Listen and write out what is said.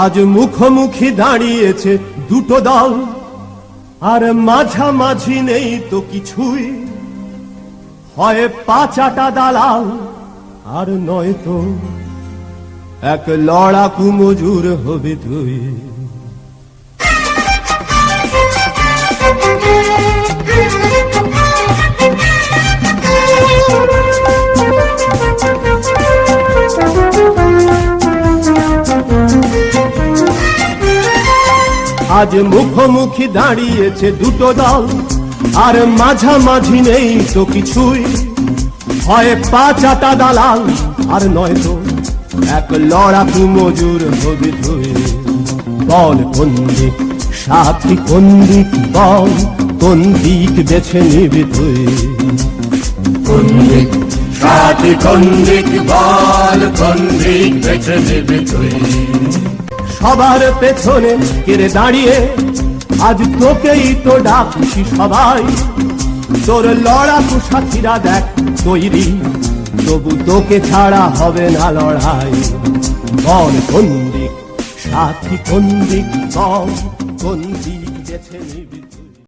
আজ মুখোমুখি দাঁড়িয়েছে দুটো দল, আর মাঝামাঝি নেই তো কিছুই। হয় পাঁচাটা দালাল, আর নয়তো এক লড়াকু মজুর হবে তুই। আজ মুখোমুখি দাঁড়িয়েছে দুটো দল, আর মাঝামাঝি নেই তো কিছুই। হয় পাঁচাটা দালাল, আর নয়তো এক লড়াকু মজুর হবে তুই। বল কোন দিক সাথী, কোন দিক বল, কোন দিক বেছে নিবি তুই। কোন দিক সাথী, কোন দিক বল, কোন দিক বেছে নিবি তুই। সবার পেছনে কেড়ে দাঁড়িয়ে আজ তোকেই তো ডাকছি সবাই। তোর লড়াকু সাথীরা দেখ তৈরি, তবু তোকে ছাড়া হবে না লড়াই। বল কোন দিক সাথী, কোন দিক বল, কোন দিক বেছে নিবি।